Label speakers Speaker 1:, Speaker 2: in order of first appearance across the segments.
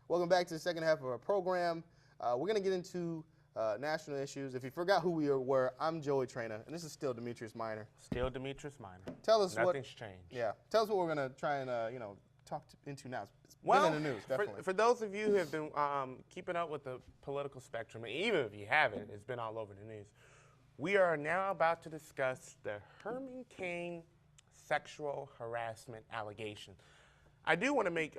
Speaker 1: Welcome back to the second half of our program. We're going to get into national issues. If you forgot who we were, I'm Joey Traina, and this is still Demetrius Minor.
Speaker 2: Still Demetrius Minor.
Speaker 1: Tell us
Speaker 2: Nothing's changed.
Speaker 1: Yeah. Tell us what we're going to try and into now. It's
Speaker 2: Well,
Speaker 1: been in the news, definitely.
Speaker 2: For those of you who have been keeping up with the political spectrum, and even if you haven't, it's been all over the news. We are now about to discuss the Herman Cain sexual harassment allegation. I do want to make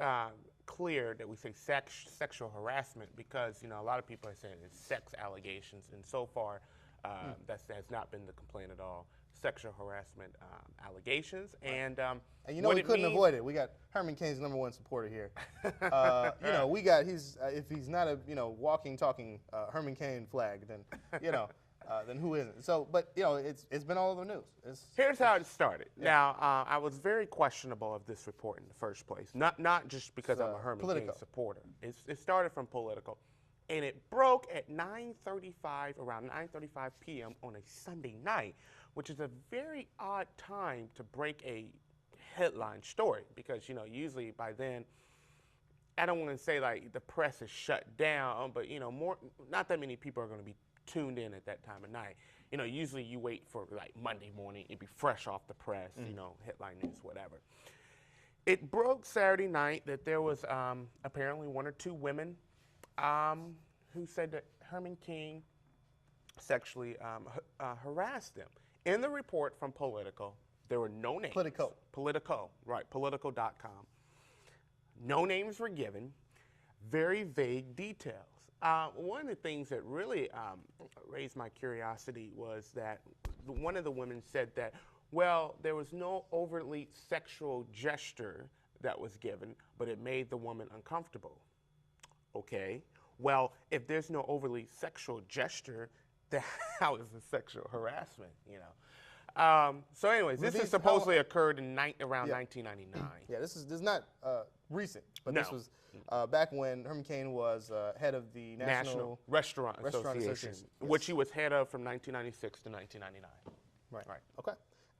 Speaker 2: clear that we say sexual harassment because, a lot of people are saying it's sex allegations, and so far that has not been the complaint at all. Sexual harassment allegations, and
Speaker 1: we couldn't avoid it. We got Herman Cain's #1 supporter here. We got if he's not a walking, talking Herman Cain flag, then then who isn't? So, but it's been all over the news.
Speaker 2: Here's how it started. Yeah. Now, I was very questionable of this report in the first place. Not just because I'm a Herman Cain supporter. It started from Politico, and it broke at around 9:35 p.m. on a Sunday night, which is a very odd time to break a headline story because usually by then, I don't want to say like the press is shut down, but not that many people are going to be tuned in at that time of night. Usually you wait for like Monday morning, it'd be fresh off the press, headline news, whatever. It broke Saturday night that there was apparently one or two women who said that Herman Cain sexually harassed them. In the report from Politico, there were no names. Politico, right, Politico.com. No names were given, very vague details. One of the things that really raised my curiosity was that one of the women said that, well, there was no overtly sexual gesture that was given, but it made the woman uncomfortable. Okay, well, if there's no overly sexual gesture, then how is it sexual harassment, So anyways, this has supposedly occurred in around 1999.
Speaker 1: Yeah, this is not recent, but this was back when Herman Cain was head of the National
Speaker 2: Restaurant Association, which he was head of from 1996 to 1999.
Speaker 1: Right. Okay.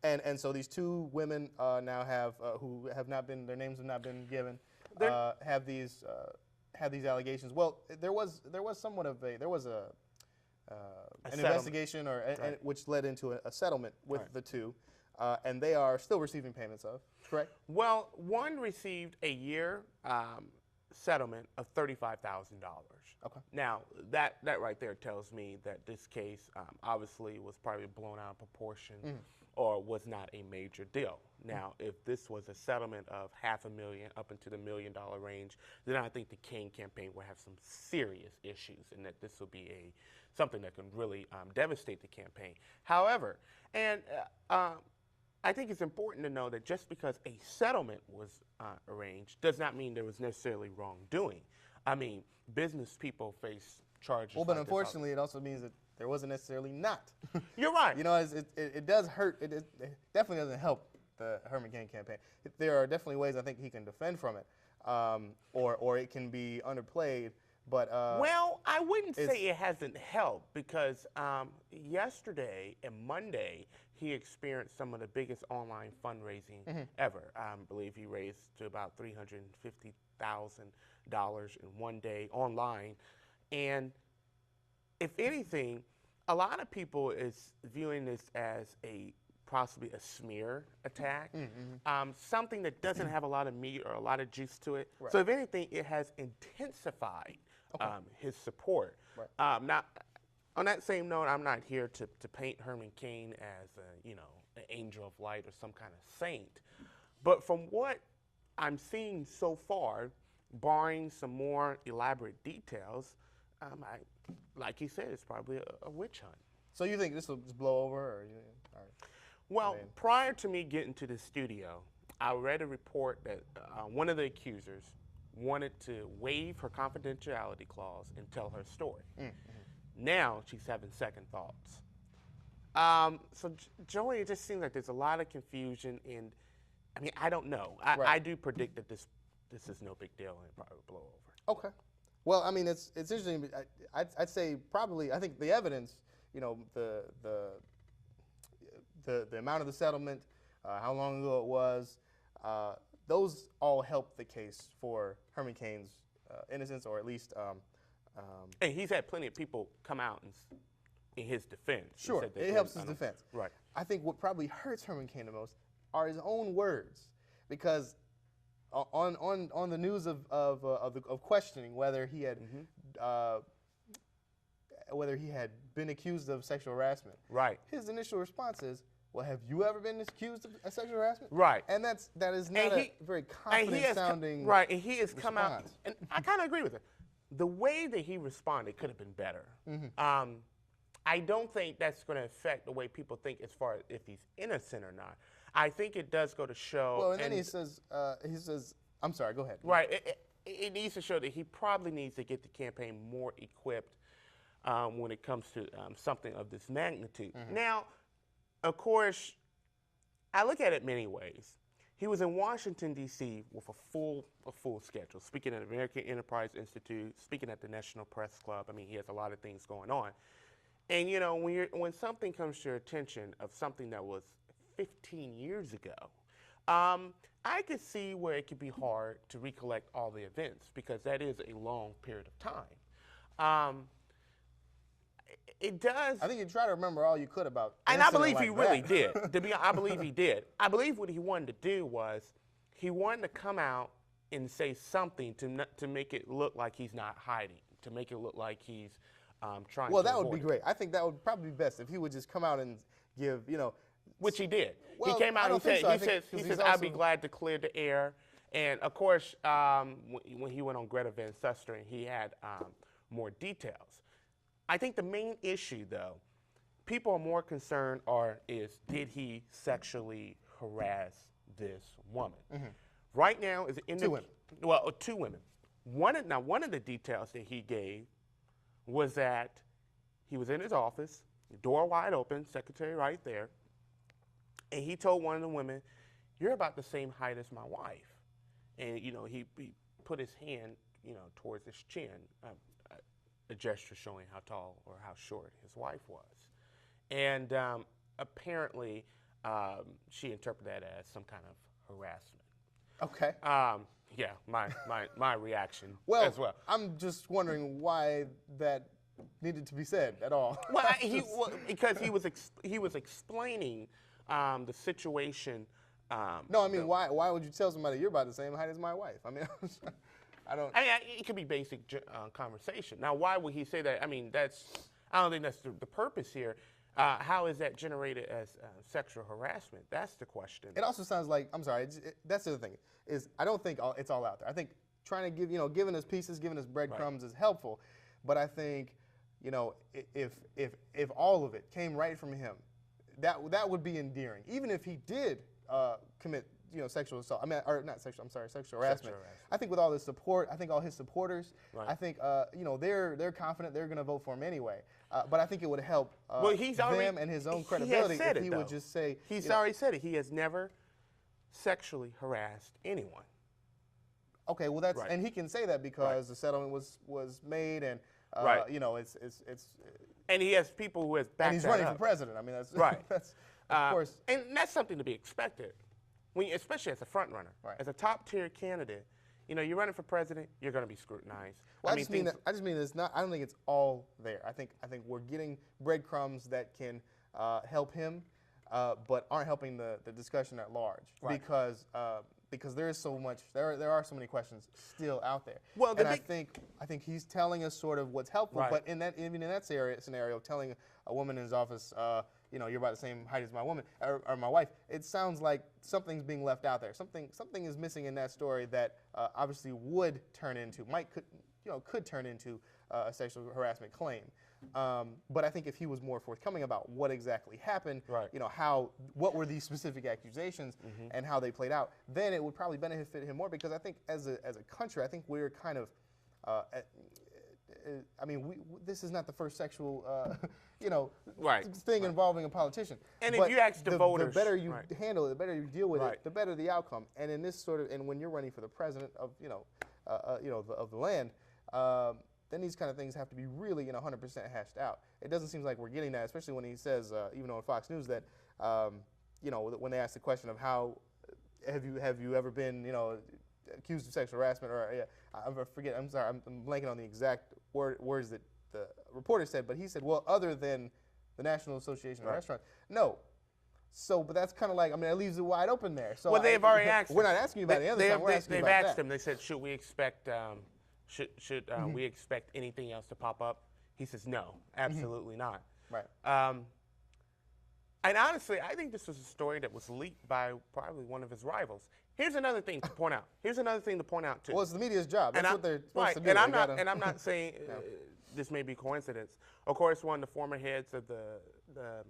Speaker 1: And so these two women now have who have not been, their names have not been given, have these allegations. Well, there was somewhat of an investigation which led into a settlement with the two, and they are still receiving payments of, correct?
Speaker 2: Well, one received a year settlement of $35,000.
Speaker 1: Okay.
Speaker 2: Now, that right there tells me that this case obviously was probably blown out of proportion or was not a major deal. Now, if this was a settlement of $500,000 up into the $1 million range, then I think the Cain campaign will have some serious issues and that this will be something that can really devastate the campaign. However, and I think it's important to know that just because a settlement was arranged does not mean there was necessarily wrongdoing. I mean, business people face charges.
Speaker 1: Well, but unfortunately, it also means that there wasn't necessarily not.
Speaker 2: You're right.
Speaker 1: It does hurt. It definitely doesn't help the Herman Cain campaign. There are definitely ways I think he can defend from it, or it can be underplayed. But
Speaker 2: well, I wouldn't say it hasn't helped because yesterday and Monday he experienced some of the biggest online fundraising ever. I believe he raised to about $350,000 in one day online, and if anything, a lot of people is viewing this as possibly a smear attack, something that doesn't have a lot of meat or a lot of juice to it. Right. So if anything, it has intensified his support. Right. Now, on that same note, I'm not here to paint Herman Cain as an angel of light or some kind of saint, but from what I'm seeing so far, barring some more elaborate details, like you said, it's probably a witch hunt.
Speaker 1: So you think this will just blow over? Or
Speaker 2: well, prior to me getting to the studio, I read a report that one of the accusers wanted to waive her confidentiality clause and tell her story. Now she's having second thoughts. So Joey, it just seems like there's a lot of confusion, and I mean, I don't know. I do predict that this is no big deal and it probably will blow over.
Speaker 1: Okay. Well, I mean, it's interesting. I'd say probably. I think the evidence, the amount of the settlement, how long ago it was, those all help the case for Herman Cain's innocence, or at least.
Speaker 2: And he's had plenty of people come out in his defense.
Speaker 1: Sure, it helps his defense.
Speaker 2: Right.
Speaker 1: I think what probably hurts Herman Cain the most are his own words, because on the news of questioning whether he had been accused of sexual harassment,
Speaker 2: right,
Speaker 1: his initial response is, "Well, have you ever been accused of sexual harassment?"
Speaker 2: Right,
Speaker 1: and that is not a very confident sounding
Speaker 2: right, and he has
Speaker 1: response.
Speaker 2: come out, and I kind of agree with it. The way that he responded could have been better. I don't think that's going to affect the way people think as far as if he's innocent or not. I think it does go to show.
Speaker 1: Well, and then he says, I'm sorry, go ahead.
Speaker 2: Right. It needs to show that he probably needs to get the campaign more equipped when it comes to something of this magnitude. Now, of course, I look at it many ways. He was in Washington, D.C. with a full schedule, speaking at the American Enterprise Institute, speaking at the National Press Club. I mean, he has a lot of things going on. And, you know, when something comes to your attention of something that was 15 years ago, I could see where it could be hard to recollect all the events, because that is a long period of time. It does.
Speaker 1: I think you try to remember all you could about.
Speaker 2: And I believe he really did. I believe he did. I believe what he wanted to do was he wanted to come out and say something to make it look like he's not hiding, to make it look like he's trying.
Speaker 1: Well, that would be great. I think that would probably be best if he would just come out and give, you know.
Speaker 2: Which he did.
Speaker 1: Well,
Speaker 2: he came out and said, he says, I'll be glad to clear the air. And of course, when he went on Greta Van Susteren, he had more details. I think the main issue, though, people are more concerned is did he sexually harass this woman? Right now, is in
Speaker 1: two women.
Speaker 2: Well, two women. One of the details that he gave was that he was in his office, door wide open, secretary right there, and he told one of the women, "You're about the same height as my wife," and you know he put his hand, you know, towards his chin. A gesture showing how tall or how short his wife was. And apparently, she interpreted that as some kind of harassment.
Speaker 1: Okay.
Speaker 2: Yeah, my reaction as well.
Speaker 1: I'm just wondering why that needed to be said at all.
Speaker 2: Well, because he was explaining the situation.
Speaker 1: No, I mean, why would you tell somebody you're about the same height as my wife? I mean, I mean,
Speaker 2: it could be basic conversation. Now, why would he say that? I mean, I don't think that's the purpose here. How is that generated as sexual harassment? That's the question.
Speaker 1: It also sounds like, I'm sorry, that's the other thing, is I don't think it's all out there. I think trying to give, you know, giving us pieces, giving us breadcrumbs is helpful, but I think, you know, if all of it came right from him, that would be endearing. Even if he did commit, you know, sexual assault. I mean, or not sexual. I'm sorry, sexual harassment. I think with all his support, I think all his supporters, I think, you know, they're confident they're going to vote for him anyway. But I think it would help them and his own credibility if he would just say.
Speaker 2: He's already said it. He has never sexually harassed anyone.
Speaker 1: Okay, well that's and he can say that because the settlement was made and you know it's
Speaker 2: and he has people who has backed
Speaker 1: and he's running for president. I mean that's that's of course,
Speaker 2: and that's something to be expected. Especially as a front runner, as a top tier candidate, you know, you're running for president, you're going to be scrutinized.
Speaker 1: Well, I just mean it's not. I don't think it's all there. I think we're getting breadcrumbs that can help him, but aren't helping the discussion at large because there is so much. There are so many questions still out there. Well, and I think he's telling us sort of what's helpful, but even in that scenario, telling a woman in his office, you know, you're about the same height as my woman or my wife. It sounds like something's being left out there. Something is missing in that story that obviously would turn into could turn into a sexual harassment claim. But I think if he was more forthcoming about what exactly happened, you know, what were these specific accusations and how they played out, then it would probably benefit him more, because I think as a country, I think we're kind of I mean, this is not the first sexual, you know, thing involving a politician.
Speaker 2: And if you ask the voters,
Speaker 1: the better you handle it, the better you deal with it, the better the outcome. And in this sort of, and when you're running for the president of, of the land, then these kind of things have to be really, 100% hashed out. It doesn't seem like we're getting that, especially when he says, even on Fox News, that, when they ask the question of how have you ever been, accused of sexual harassment, or I forget. I'm sorry, I'm blanking on the exact words that the reporter said, but he said, well, other than the National Association of Restaurants, no. So, but that's kind of like, I mean, it leaves it wide open there. So
Speaker 2: well, they've already asked.
Speaker 1: We're not asking you about the other time. We're asking you about that. They've asked
Speaker 2: him. They said, should we expect we expect anything else to pop up? He says, no, absolutely not.
Speaker 1: Right.
Speaker 2: And honestly, I think this was a story that was leaked by probably one of his rivals. Here's another thing to point out. Too.
Speaker 1: Well, it's the media's job. That's what they're supposed to do.
Speaker 2: And I'm not saying this may be coincidence. Of course, one of the former heads of the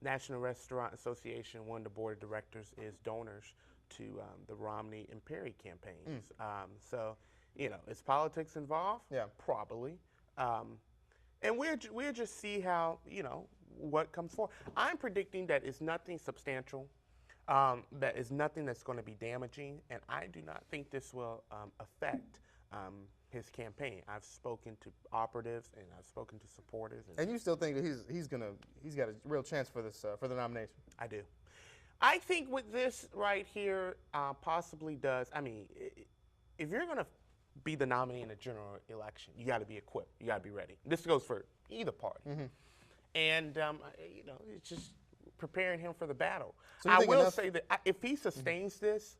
Speaker 2: National Restaurant Association, one of the board of directors, is donors to the Romney and Perry campaigns. So, is politics involved?
Speaker 1: Yeah.
Speaker 2: Probably. And we'll just see how, what comes forward. I'm predicting that it's nothing substantial, that is nothing that's going to be damaging, and I do not think this will affect his campaign. I've spoken to operatives and I've spoken to supporters.
Speaker 1: And you still think that he's got a real chance for this for the nomination?
Speaker 2: I do. I think with this right here possibly does. I mean, if you're going to be the nominee in a general election, you got to be equipped. You got to be ready. This goes for either party. And it's just preparing him for the battle. So I will say that if he sustains this,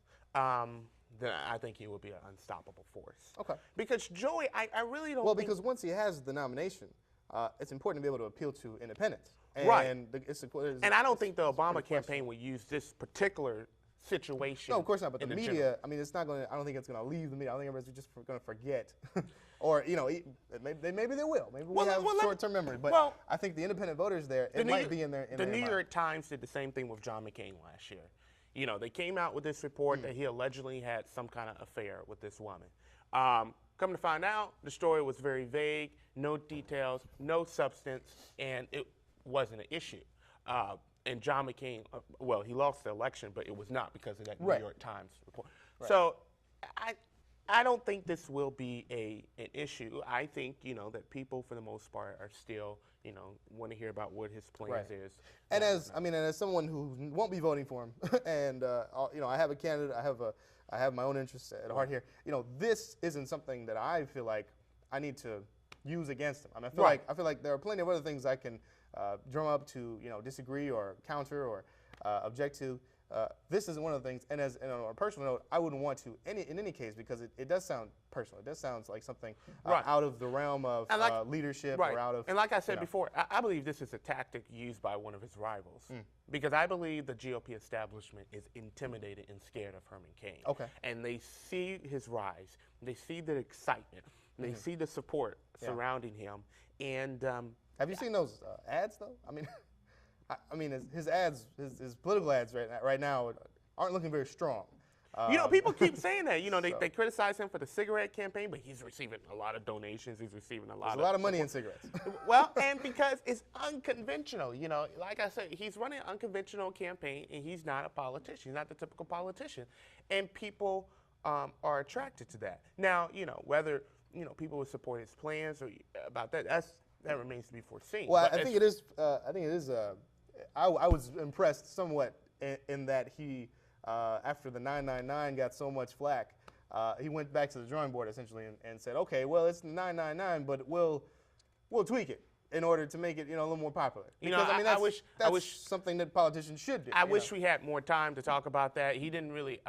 Speaker 2: then I think he will be an unstoppable force.
Speaker 1: Okay.
Speaker 2: Because Joey, I really don't.
Speaker 1: Well, because once he has the nomination, it's important to be able to appeal to independents. And
Speaker 2: right.
Speaker 1: And
Speaker 2: I don't think the Obama campaign would use this particular situation.
Speaker 1: No, of course not. But the media, I mean, it's not going to. I don't think it's going to leave the media. I don't think everybody's just going to forget, or maybe they will. Maybe we have short-term memory. But I think the independent voters there, it might be in their.
Speaker 2: The New York Times did the same thing with John McCain last year. They came out with this report that he allegedly had some kind of affair with this woman. Come to find out, the story was very vague, no details, no substance, and it wasn't an issue. And John McCain, he lost the election, but it was not because of that New York Times report. Right. So I don't think this will be an issue. I think, that people, for the most part, are still, want to hear about what his plans is.
Speaker 1: And as someone who won't be voting for him, and I have a candidate, I have my own interests at heart here. This isn't something that I feel like I need to use against him. I mean, I feel like there are plenty of other things I can drum up to, disagree or counter or object to. This is one of the things, and on a personal note, I wouldn't want to in any case because it does sound personal. It does sound like something out of the realm of leadership or out of.
Speaker 2: And like I said before, I believe this is a tactic used by one of his rivals because I believe the GOP establishment is intimidated and scared of Herman Cain.
Speaker 1: Okay.
Speaker 2: And they see his rise, they see the excitement, they see the support surrounding him, and.
Speaker 1: Have you seen those ads though? I mean, his ads, his political ads right now aren't looking very strong.
Speaker 2: People keep saying that. They criticize him for the cigarette campaign, but he's receiving a lot of donations. He's receiving a lot
Speaker 1: of money in cigarettes.
Speaker 2: Well, and because it's unconventional. Like I said, he's running an unconventional campaign, and he's not a politician. He's not the typical politician, and people are attracted to that. Now, whether people would support his plans or about that, that remains to be foreseen.
Speaker 1: Well, I think it is. I was impressed somewhat in that he, after the 999 got so much flack, he went back to the drawing board essentially and said, okay, well, it's the 999, but we'll tweak it in order to make it a little more popular. Because I wish something that politicians should do.
Speaker 2: I wish we had more time to talk about that. He didn't really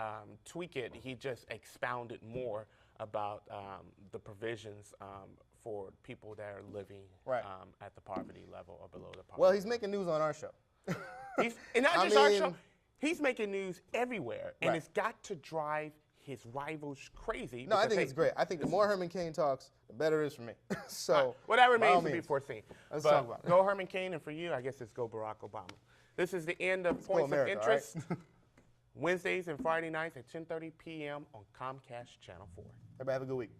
Speaker 2: tweak it. He just expounded more about the provisions for people that are living at the poverty level or below the poverty.
Speaker 1: Well, he's making news on our show.
Speaker 2: And not just our show. He's making news everywhere, and it's got to drive his rivals crazy.
Speaker 1: No, I think it's great. I think the more Herman Cain talks, the better it is for me. So,
Speaker 2: well, that remains to be foreseen.
Speaker 1: Let's talk about it.
Speaker 2: Go Herman Cain, and for you, I guess it's go Barack Obama. This is the end of Points of Interest. Right? Wednesdays and Friday nights at 10:30 p.m. on Comcast Channel 4.
Speaker 1: Everybody have a good week.